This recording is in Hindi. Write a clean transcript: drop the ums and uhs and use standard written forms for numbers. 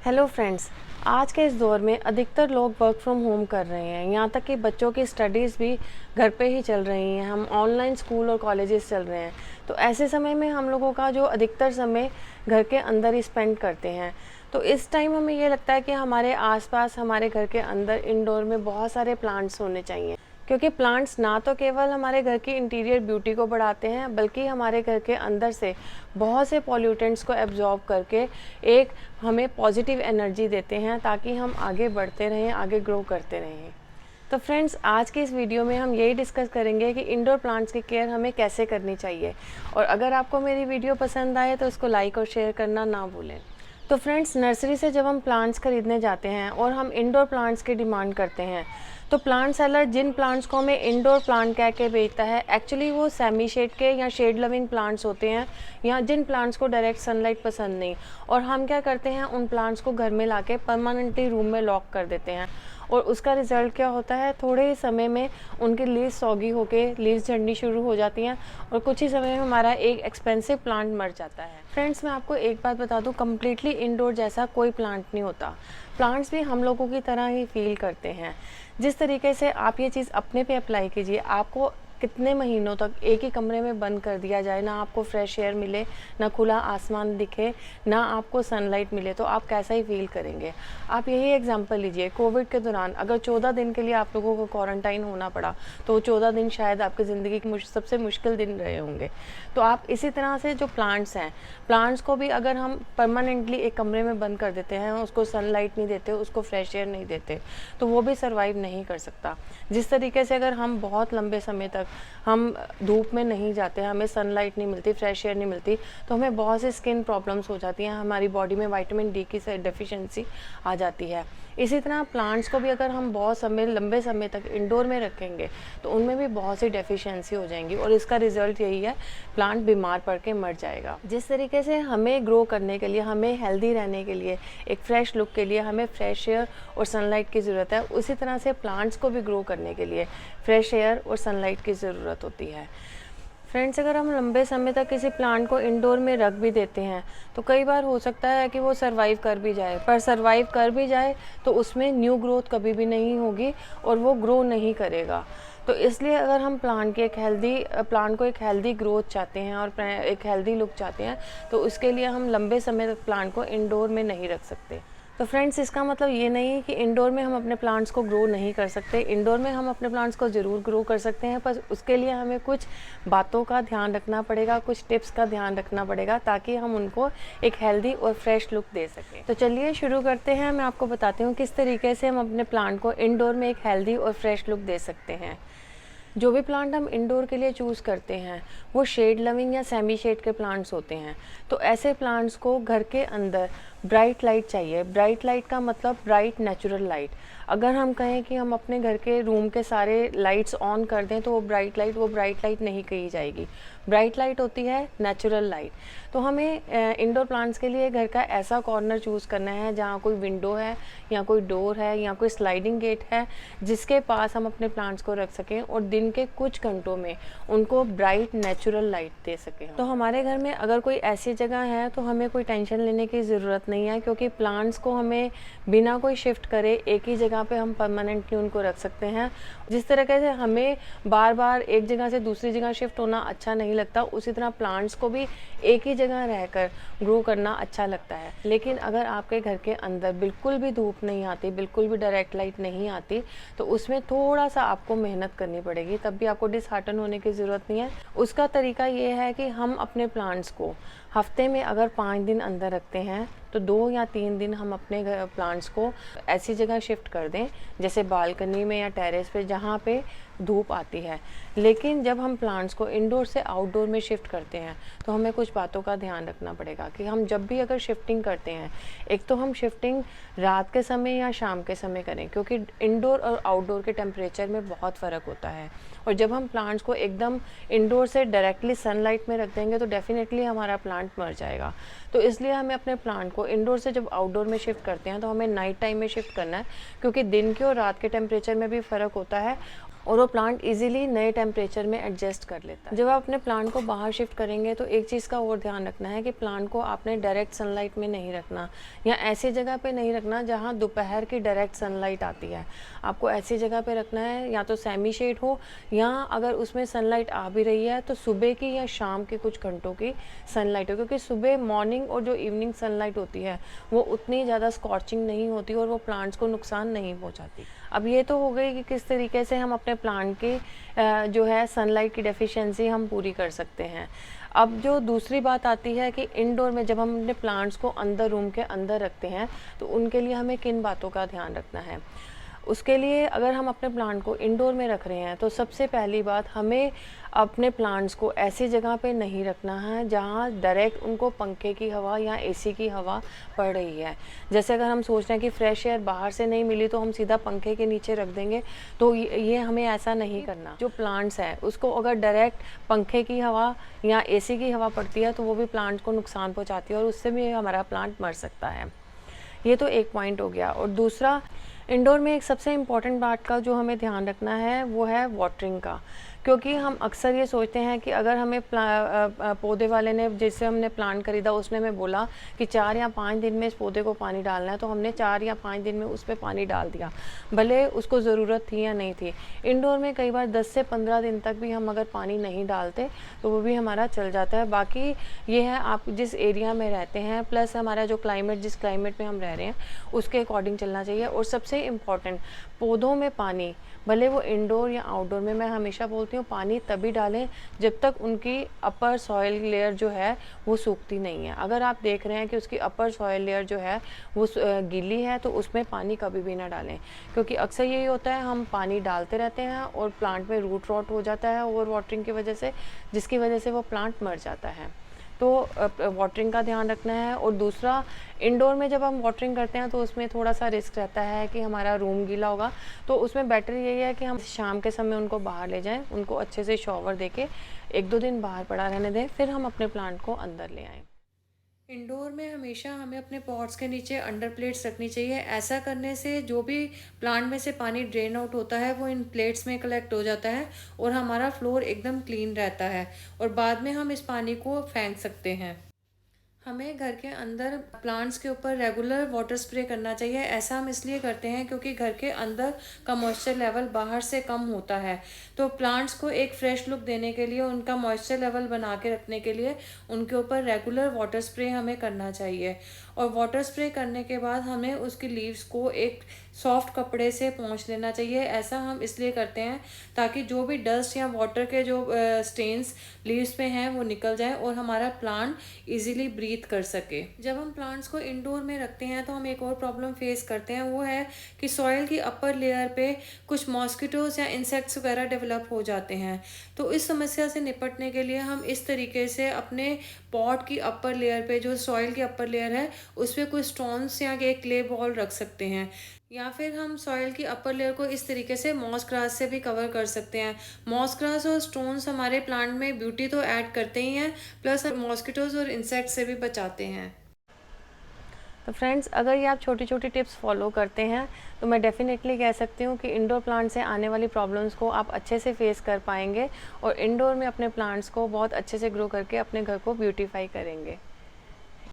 हेलो फ्रेंड्स, आज के इस दौर में अधिकतर लोग वर्क फ्रॉम होम कर रहे हैं। यहाँ तक कि बच्चों की स्टडीज़ भी घर पे ही चल रही हैं। हम ऑनलाइन स्कूल और कॉलेजेस चल रहे हैं। तो ऐसे समय में हम लोगों का जो अधिकतर समय घर के अंदर ही स्पेंड करते हैं। तो इस टाइम हमें ये लगता है कि हमारे आसपास हमारे घर के अंदर इंडोर में बहुत सारे प्लांट्स होने चाहिए, क्योंकि प्लांट्स ना तो केवल हमारे घर की इंटीरियर ब्यूटी को बढ़ाते हैं, बल्कि हमारे घर के अंदर से बहुत से पॉल्यूटेंट्स को एब्जॉर्ब करके एक हमें पॉजिटिव एनर्जी देते हैं, ताकि हम आगे बढ़ते रहें, आगे ग्रो करते रहें। तो फ्रेंड्स, आज की इस वीडियो में हम यही डिस्कस करेंगे कि इंडोर प्लांट्स की केयर हमें कैसे करनी चाहिए। और अगर आपको मेरी वीडियो पसंद आए तो उसको लाइक और शेयर करना ना भूलें। तो फ्रेंड्स, नर्सरी से जब हम प्लांट्स खरीदने जाते हैं और हम इंडोर प्लांट्स की डिमांड करते हैं, तो प्लांट सेलर जिन प्लांट्स को हमें इंडोर प्लांट कह के बेचता है, एक्चुअली वो सेमी शेड के या शेड लविंग प्लांट्स होते हैं, या जिन प्लांट्स को डायरेक्ट सनलाइट पसंद नहीं। और हम क्या करते हैं, उन प्लांट्स को घर में लाके परमानेंटली रूम में लॉक कर देते हैं। और उसका रिज़ल्ट क्या होता है, थोड़े ही समय में उनकी लीव्स सॉगी होके लीव्स झड़नी शुरू हो जाती हैं और कुछ ही समय में हमारा एक एक्सपेंसिव प्लांट मर जाता है। फ्रेंड्स, मैं आपको एक बात बता दूं, कम्प्लीटली इंडोर जैसा कोई प्लांट नहीं होता। प्लांट्स भी हम लोगों की तरह ही फील करते हैं। जिस तरीके से आप ये चीज़ अपने पे अप्लाई कीजिए, आपको कितने महीनों तक एक ही कमरे में बंद कर दिया जाए, ना आपको फ्रेश एयर मिले, ना खुला आसमान दिखे, ना आपको सनलाइट मिले, तो आप कैसा ही फील करेंगे। आप यही एग्जांपल लीजिए, कोविड के दौरान अगर 14 दिन के लिए आप लोगों को क्वारंटाइन होना पड़ा, तो वो 14 दिन शायद आपकी ज़िंदगी के सबसे मुश्किल दिन रहे होंगे। तो आप इसी तरह से जो प्लांट्स हैं, प्लांट्स को भी अगर हम परमानेंटली एक कमरे में बंद कर देते हैं, उसको सनलाइट नहीं देते, उसको फ्रेश एयर नहीं देते, तो वो भी सर्वाइव नहीं कर सकता। जिस तरीके से अगर हम बहुत लंबे समय तक हम धूप में नहीं जाते, हमें सनलाइट नहीं मिलती, फ्रेश एयर नहीं मिलती, तो हमें बहुत सी स्किन प्रॉब्लम्स हो जाती हैं, हमारी बॉडी में विटामिन डी की डेफिशिएंसी आ जाती है। इसी तरह प्लांट्स को भी अगर हम बहुत समय लंबे समय तक इंडोर में रखेंगे, तो उनमें भी बहुत सी डेफिशिएंसी हो जाएंगी और इसका रिजल्ट यही है, प्लांट बीमार पड़ के मर जाएगा। जिस तरीके से हमें ग्रो करने के लिए, हमें हेल्दी रहने के लिए, एक फ्रेश लुक के लिए हमें फ्रेश एयर और सनलाइट की ज़रूरत है, उसी तरह से प्लांट्स को भी ग्रो करने के लिए फ्रेश एयर और सनलाइट की ज़रूरत होती है। फ्रेंड्स, अगर हम लंबे समय तक किसी प्लांट को इंडोर में रख भी देते हैं, तो कई बार हो सकता है कि वो सरवाइव कर भी जाए, पर सरवाइव कर भी जाए तो उसमें न्यू ग्रोथ कभी भी नहीं होगी और वो ग्रो नहीं करेगा। तो इसलिए अगर हम प्लांट को एक हेल्दी ग्रोथ चाहते हैं और एक हेल्दी लुक चाहते हैं, तो उसके लिए हम लंबे समय तक प्लांट को इंडोर में नहीं रख सकते। तो फ्रेंड्स, इसका मतलब ये नहीं है कि इंडोर में हम अपने प्लांट्स को ग्रो नहीं कर सकते। इंडोर में हम अपने प्लांट्स को ज़रूर ग्रो कर सकते हैं, पर उसके लिए हमें कुछ बातों का ध्यान रखना पड़ेगा, कुछ टिप्स का ध्यान रखना पड़ेगा, ताकि हम उनको एक हेल्दी और फ्रेश लुक दे सकें। तो चलिए शुरू करते हैं। मैं आपको बताती हूँ किस तरीके से हम अपने प्लांट को इंडोर में एक हेल्दी और फ्रेश लुक दे सकते हैं। जो भी प्लांट हम इंडोर के लिए चूज़ करते हैं, वो शेड लविंग या सेमी शेड के प्लांट्स होते हैं। तो ऐसे प्लांट्स को घर के अंदर ब्राइट लाइट चाहिए। ब्राइट लाइट का मतलब ब्राइट नेचुरल लाइट। अगर हम कहें कि हम अपने घर के रूम के सारे लाइट्स ऑन कर दें, तो वो ब्राइट लाइट नहीं कही जाएगी। ब्राइट लाइट होती है नेचुरल लाइट। तो हमें इंडोर प्लांट्स के लिए घर का ऐसा कॉर्नर चूज़ करना है जहाँ कोई विंडो है, या कोई डोर है, या कोई स्लाइडिंग गेट है, जिसके पास हम अपने प्लांट्स को रख सकें और दिन के कुछ घंटों में उनको ब्राइट नेचुरल लाइट दे सकें। तो हमारे घर में अगर कोई ऐसी जगह है, तो हमें कोई टेंशन लेने की ज़रूरत नहीं है, क्योंकि प्लांट्स को हमें बिना कोई शिफ्ट करे एक ही जगह पे हम परमानेंटली उनको रख सकते हैं। जिस तरीके से हमें बार बार एक जगह से दूसरी जगह शिफ्ट होना अच्छा नहीं लगता, उसी तरह प्लांट्स को भी एक ही जगह रहकर ग्रो करना अच्छा लगता है। लेकिन अगर आपके घर के अंदर बिल्कुल भी धूप नहीं आती, बिल्कुल भी डायरेक्ट लाइट नहीं आती, तो उसमें थोड़ा सा आपको मेहनत करनी पड़ेगी। तब भी आपको डिसहार्टन होने की ज़रूरत नहीं है। उसका तरीका ये है कि हम अपने प्लांट्स को हफ्ते में अगर 5 दिन अंदर रखते हैं, तो 2 या 3 दिन हम अपने प्लांट्स को ऐसी जगह शिफ्ट कर दें, जैसे बालकनी में या टेरेस पे, जहाँ पे धूप आती है। लेकिन जब हम प्लांट्स को इंडोर से आउटडोर में शिफ्ट करते हैं, तो हमें कुछ बातों का ध्यान रखना पड़ेगा कि हम जब भी अगर शिफ्टिंग करते हैं, एक तो हम शिफ्टिंग रात के समय या शाम के समय करें, क्योंकि इंडोर और आउटडोर के टेम्परेचर में बहुत फ़र्क होता है। और जब हम प्लांट्स को एकदम इंडोर से डायरेक्टली सनलाइट में रख देंगे, तो डेफिनेटली हमारा प्लांट मर जाएगा। तो इसलिए हमें अपने प्लांट को इंडोर से जब आउटडोर में शिफ्ट करते हैं, तो हमें नाइट टाइम में शिफ्ट करना है, क्योंकि दिन के और रात के टेम्परेचर में भी फ़र्क होता है। और वो प्लांट इजीली नए टेम्परेचर में एडजस्ट कर लेता है। जब आप अपने प्लांट को बाहर शिफ्ट करेंगे तो एक चीज़ का और ध्यान रखना है कि प्लांट को आपने डायरेक्ट सनलाइट में नहीं रखना, या ऐसी जगह पे नहीं रखना जहाँ दोपहर की डायरेक्ट सनलाइट आती है। आपको ऐसी जगह पे रखना है या तो सेमी शेड हो, या अगर उसमें सनलाइट आ भी रही है तो सुबह की या शाम के कुछ घंटों की सनलाइट हो, क्योंकि सुबह मॉर्निंग और जो इवनिंग सनलाइट होती है वो उतनी ज़्यादा स्कॉचिंग नहीं होती और वो प्लांट्स को नुकसान नहीं पहुँचाती। अब ये तो हो गई कि किस तरीके से हम अपने प्लांट की जो है सनलाइट की डेफिशिएंसी हम पूरी कर सकते हैं। अब जो दूसरी बात आती है कि इंडोर में जब हम अपने प्लांट्स को अंदर रूम के अंदर रखते हैं तो उनके लिए हमें किन बातों का ध्यान रखना है। उसके लिए अगर हम अपने प्लांट को इंडोर में रख रहे हैं तो सबसे पहली बात, हमें अपने प्लांट्स को ऐसी जगह पे नहीं रखना है जहाँ डायरेक्ट उनको पंखे की हवा या एसी की हवा पड़ रही है। जैसे अगर हम सोच रहे हैं कि फ्रेश एयर बाहर से नहीं मिली तो हम सीधा पंखे के नीचे रख देंगे, तो ये हमें ऐसा नहीं करना। जो प्लांट्स है उसको अगर डायरेक्ट पंखे की हवा या एसी की हवा पड़ती है तो वो भी प्लांट को नुकसान पहुँचाती है और उससे भी हमारा प्लांट मर सकता है। ये तो एक पॉइंट हो गया। और दूसरा, इंडोर में एक सबसे इम्पॉर्टेंट बात का जो हमें ध्यान रखना है वो है वाटरिंग का, क्योंकि हम अक्सर ये सोचते हैं कि अगर हमें पौधे वाले ने, जिससे हमने प्लांट खरीदा, उसने हमें बोला कि 4 या 5 दिन में इस पौधे को पानी डालना है, तो हमने 4 या 5 दिन में उस पर पानी डाल दिया, भले उसको ज़रूरत थी या नहीं थी। इंडोर में कई बार 10 से 15 दिन तक भी हम अगर पानी नहीं डालते तो वो भी हमारा चल जाता है। बाकी ये है आप जिस एरिया में रहते हैं, प्लस हमारा जो क्लाइमेट, जिस क्लाइमेट में हम रह रहे हैं उसके अकॉर्डिंग चलना चाहिए। और सबसे इम्पॉर्टेंट, पौधों में पानी, भले वो इंडोर या आउटडोर में, मैं हमेशा बोलती हूँ पानी तभी डालें जब तक उनकी अपर सॉइल लेयर जो है वो सूखती नहीं है। अगर आप देख रहे हैं कि उसकी अपर सॉइल लेयर जो है वो गीली है तो उसमें पानी कभी भी ना डालें, क्योंकि अक्सर यही होता है हम पानी डालते रहते हैं और प्लांट में रूट रॉट हो जाता है ओवर वाटरिंग की वजह से, जिसकी वजह से वो प्लांट मर जाता है। तो वाटरिंग का ध्यान रखना है। और दूसरा, इंडोर में जब हम वाटरिंग करते हैं तो उसमें थोड़ा सा रिस्क रहता है कि हमारा रूम गीला होगा, तो उसमें बेटर यही है कि हम शाम के समय उनको बाहर ले जाएं, उनको अच्छे से शॉवर देके 1-2 दिन बाहर पड़ा रहने दें, फिर हम अपने प्लांट को अंदर ले आएँ। इंडोर में हमेशा हमें अपने पॉट्स के नीचे अंडर प्लेट्स रखनी चाहिए। ऐसा करने से जो भी प्लांट में से पानी ड्रेन आउट होता है वो इन प्लेट्स में कलेक्ट हो जाता है और हमारा फ्लोर एकदम क्लीन रहता है और बाद में हम इस पानी को फेंक सकते हैं। हमें घर के अंदर प्लांट्स के ऊपर रेगुलर वाटर स्प्रे करना चाहिए। ऐसा हम इसलिए करते हैं क्योंकि घर के अंदर का मॉइस्चर लेवल बाहर से कम होता है, तो प्लांट्स को एक फ्रेश लुक देने के लिए, उनका मॉइस्चर लेवल बना के रखने के लिए उनके ऊपर रेगुलर वाटर स्प्रे हमें करना चाहिए। और वाटर स्प्रे करने के बाद हमें उसकी लीव्स को एक सॉफ्ट कपड़े से पोंछ लेना चाहिए। ऐसा हम इसलिए करते हैं ताकि जो भी डस्ट या वाटर के जो स्टेन्स लीव्स पे हैं वो निकल जाए और हमारा प्लांट इजीली ब्रीथ कर सके। जब हम प्लांट्स को इंडोर में रखते हैं तो हम एक और प्रॉब्लम फेस करते हैं, वो है कि सॉइल की अपर लेयर पे कुछ मॉस्किटोज या इंसेक्ट्स वगैरह डेवलप हो जाते हैं। तो इस समस्या से निपटने के लिए हम इस तरीके से अपने पॉट की अपर लेयर पे, जो सॉइल की अपर लेयर है, उस पर कोई स्टोन्स या एक क्ले बॉल रख सकते हैं, या फिर हम सॉइल की अपर लेयर को इस तरीके से मॉस ग्रास से भी कवर कर सकते हैं। मॉस ग्रास और स्टोन्स हमारे प्लांट में ब्यूटी तो ऐड करते ही हैं, प्लस मॉस्किटोज और इंसेक्ट से भी बचाते हैं। तो फ्रेंड्स, अगर ये आप छोटी छोटी टिप्स फॉलो करते हैं तो मैं डेफिनेटली कह सकती हूँ कि इंडोर प्लांट से आने वाली प्रॉब्लम्स को आप अच्छे से फेस कर पाएंगे और इंडोर में अपने प्लांट्स को बहुत अच्छे से ग्रो करके अपने घर को ब्यूटीफाई करेंगे।